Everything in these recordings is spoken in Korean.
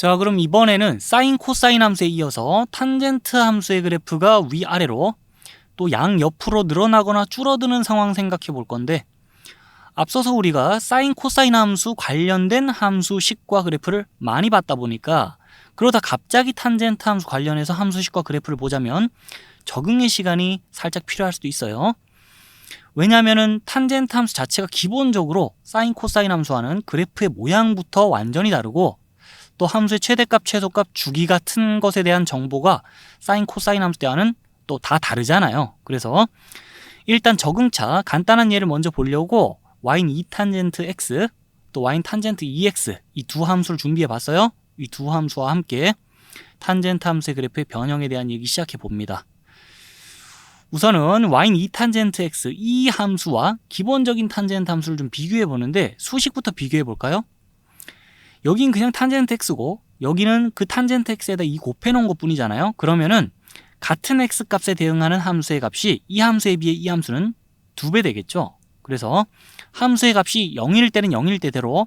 자, 그럼 이번에는 사인 코사인 함수에 이어서 탄젠트 함수의 그래프가 위아래로 또 양옆으로 늘어나거나 줄어드는 상황 생각해 볼 건데, 앞서서 우리가 사인 코사인 함수 관련된 함수식과 그래프를 많이 봤다 보니까 그러다 갑자기 탄젠트 함수 관련해서 함수식과 그래프를 보자면 적응의 시간이 살짝 필요할 수도 있어요. 왜냐하면 탄젠트 함수 자체가 기본적으로 사인 코사인 함수와는 그래프의 모양부터 완전히 다르고, 또 함수의 최대값, 최소값, 주기 같은 것에 대한 정보가 사인 코사인 함수 때와는 또 다 다르잖아요. 그래서 일단 적응차 간단한 예를 먼저 보려고 y는 2탄젠트 x 또 y는 탄젠트 2x 이 두 함수를 준비해 봤어요. 이 두 함수와 함께 탄젠트 함수의 그래프의 변형에 대한 얘기 시작해 봅니다. 우선은 y는 2탄젠트 x 이 함수와 기본적인 탄젠트 함수를 좀 비교해 보는데, 수식부터 비교해 볼까요? 여긴 그냥 탄젠트 x고 여기는 그 탄젠트 x에다 2 곱해 놓은 것 뿐이잖아요. 그러면은 같은 x 값에 대응하는 함수의 값이 이 함수에 비해 이 함수는 2배 되겠죠. 그래서 함수의 값이 0일 때는 0일 때대로,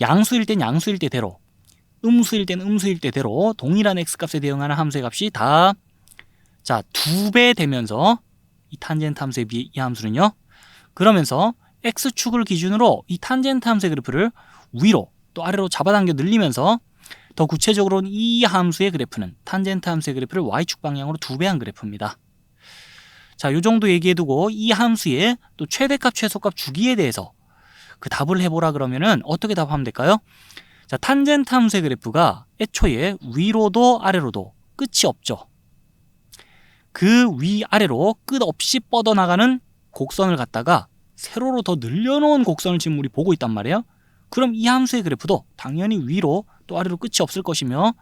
양수일 땐 양수일 때대로, 음수일 땐 음수일 때대로 동일한 x 값에 대응하는 함수의 값이 다 2배 되면서 이 탄젠트 함수에 비해 이 함수는요, 그러면서 x축을 기준으로 이 탄젠트 함수의 그래프를 위로 또 아래로 잡아당겨 늘리면서 더 구체적으로는 이 함수의 그래프는 탄젠트 함수의 그래프를 y축 방향으로 2배한 그래프입니다. 자, 요 정도 얘기해두고 이 함수의 또 최대값, 최소값, 주기에 대해서 그 답을 해보라 그러면은 어떻게 답하면 될까요? 자, 탄젠트 함수의 그래프가 애초에 위로도 아래로도 끝이 없죠. 그 위아래로 끝없이 뻗어나가는 곡선을 갖다가 세로로 더 늘려놓은 곡선을 지금 우리 보고 있단 말이에요. 그럼 이 함수의 그래프도 당연히 위로 또 아래로 끝이 없을 것이며,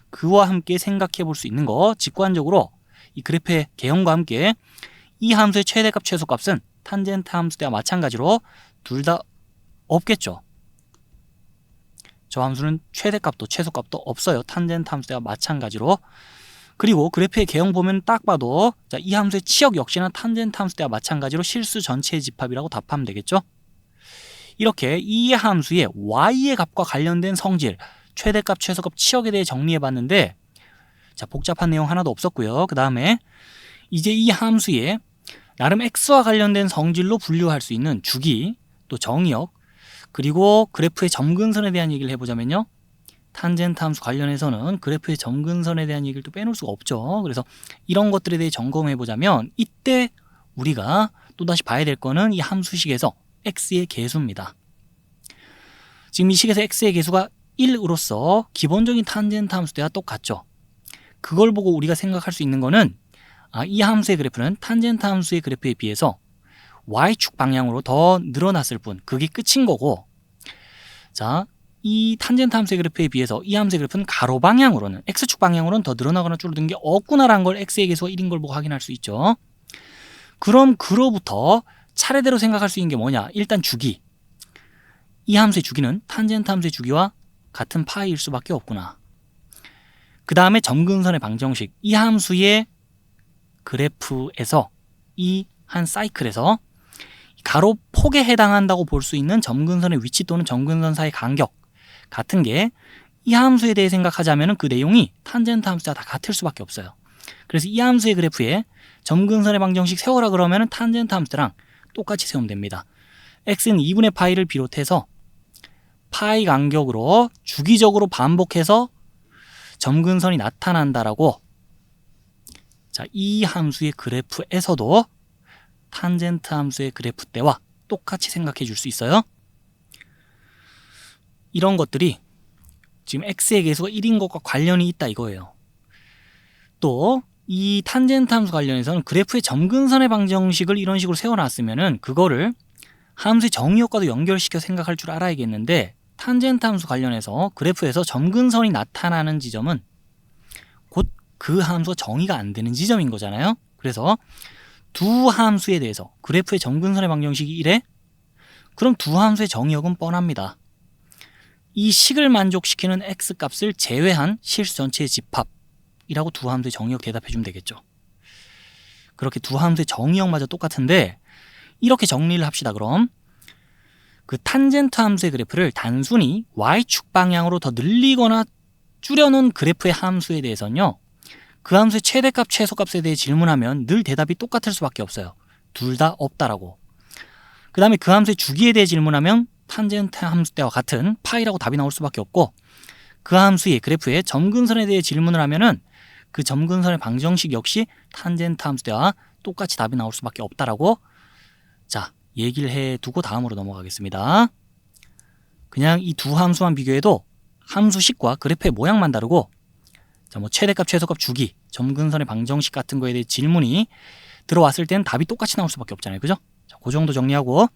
그와 함께 생각해 볼 수 있는 거, 직관적으로 이 그래프의 개형과 함께 이 함수의 최대값, 최소값은 탄젠트 함수 때와 마찬가지로 둘 다 없겠죠. 저 함수는 최대값도 최소값도 없어요. 탄젠트 함수 때와 마찬가지로. 그리고 그래프의 개형 보면 딱 봐도 이 함수의 치역 역시나 탄젠트 함수 때와 마찬가지로 실수 전체의 집합이라고 답하면 되겠죠. 이렇게 이 함수의 y의 값과 관련된 성질, 최대값, 최소값, 치역에 대해 정리해 봤는데, 자, 복잡한 내용 하나도 없었고요. 그 다음에 이제 이 함수의 나름 x와 관련된 성질로 분류할 수 있는 주기, 또 정의역, 그리고 그래프의 점근선에 대한 얘기를 해보자면요, 탄젠트 함수 관련해서는 그래프의 점근선에 대한 얘기를 또 빼놓을 수가 없죠. 그래서 이런 것들에 대해 점검해보자면 이때 우리가 또다시 봐야 될 거는 이 함수식에서 x의 계수입니다. 지금 이 식에서 x의 계수가 1으로서 기본적인 탄젠트 함수 때와 똑같죠. 그걸 보고 우리가 생각할 수 있는 거는 이 함수의 그래프는 탄젠트 함수의 그래프에 비해서 y축 방향으로 더 늘어났을 뿐, 그게 끝인 거고, 자, 이 탄젠트 함수의 그래프에 비해서 이 함수의 그래프는 가로 방향으로는, x축 방향으로는 더 늘어나거나 줄어든 게 없구나라는 걸 x의 계수가 1인 걸 보고 확인할 수 있죠. 그럼 그로부터 차례대로 생각할 수 있는 게 뭐냐? 일단 주기. 이 함수의 주기는 탄젠트 함수의 주기와 같은 파이일 수밖에 없구나. 그 다음에 점근선의 방정식. 이 함수의 그래프에서 이 한 사이클에서 가로 폭에 해당한다고 볼 수 있는 점근선의 위치 또는 점근선 사이 간격 같은 게 이 함수에 대해 생각하자면 그 내용이 탄젠트 함수와 다 같을 수밖에 없어요. 그래서 이 함수의 그래프에 점근선의 방정식 세워라 그러면 탄젠트 함수랑 똑같이 세우면 됩니다. x는 2분의 파이를 비롯해서 파이 간격으로 주기적으로 반복해서 점근선이 나타난다라고, 자, 이 함수의 그래프에서도 탄젠트 함수의 그래프 때와 똑같이 생각해 줄 수 있어요. 이런 것들이 지금 x의 계수가 1인 것과 관련이 있다 이거예요. 또 이 탄젠트 함수 관련해서는 그래프의 점근선의 방정식을 이런 식으로 세워놨으면은 그거를 함수의 정의역과도 연결시켜 생각할 줄 알아야겠는데, 탄젠트 함수 관련해서 그래프에서 점근선이 나타나는 지점은 곧 그 함수가 정의가 안 되는 지점인 거잖아요. 그래서 두 함수에 대해서 그래프의 점근선의 방정식이 이래? 그럼 두 함수의 정의역은 뻔합니다. 이 식을 만족시키는 x값을 제외한 실수 전체의 집합이라고 두 함수의 정의역 대답해주면 되겠죠. 그렇게 두 함수의 정의역마저 똑같은데, 이렇게 정리를 합시다. 그럼 그 탄젠트 함수의 그래프를 단순히 y축 방향으로 더 늘리거나 줄여놓은 그래프의 함수에 대해서는요, 그 함수의 최대값, 최소값에 대해 질문하면 늘 대답이 똑같을 수밖에 없어요. 둘 다 없다라고. 그 다음에 그 함수의 주기에 대해 질문하면 탄젠트 함수 때와 같은 파이라고 답이 나올 수밖에 없고, 그 함수의 그래프의 점근선에 대해 질문을 하면은 그 점근선의 방정식 역시 탄젠트 함수 때와 똑같이 답이 나올 수밖에 없다라고 자 얘기를 해두고 다음으로 넘어가겠습니다. 그냥 이 두 함수만 비교해도 함수식과 그래프의 모양만 다르고 뭐 최대값, 최소값, 주기, 점근선의 방정식 같은 거에 대해 질문이 들어왔을 때는 답이 똑같이 나올 수밖에 없잖아요. 그죠? 자, 그 정도 정리하고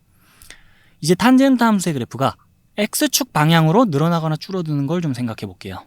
이제 탄젠트 함수의 그래프가 X축 방향으로 늘어나거나 줄어드는 걸 좀 생각해 볼게요.